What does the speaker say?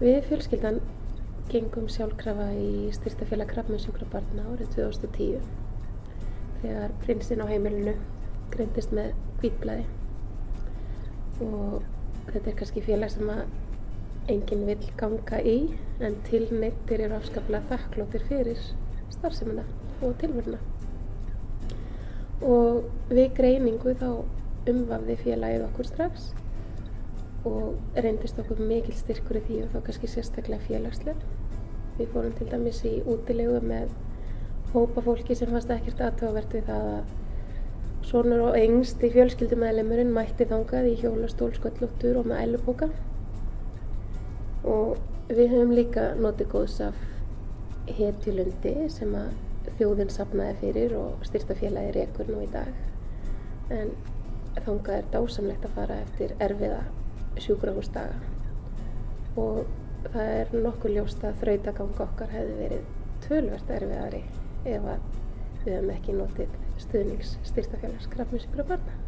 Við fjölskyldan gengum sjálfkrafa í Styrktarfélag krabbameinssjúkra barna árið 2010 þegar prinsinn á heimilinu greindist með hvítblæði. Og þetta er kannski félag sem að enginn vill ganga í, en tilneyddir eru afskaplega þakkláttir fyrir starfsemina og tilveruna. Og við greiningu þá umvafði félagið okkur strax og reyndist okkur mikil styrkur í því, og þá kannski sérstaklega félagslega. Við fórum til dæmis í útilegu með hópa fólki sem fannst ekkert athugavert við það að sonur og yngsti fjölskyldumeðlimurinn mætti þangað í hjólastól, sköllóttur og með ælupóka. Og við höfum líka notið góðs af hetjulundi sem að þjóðin safnaði fyrir og Styrktarfélagið rekur nú í dag. En þangað er dásamlegt að fara eftir erfiða sjúkrahúsdaga. Og það er nokkuð ljóst að þrautaganga okkar hefði verið töluvert erfiðari ef að við höfum ekki notið stuðnings Styrktarfélags krabbameinssjúkra barna.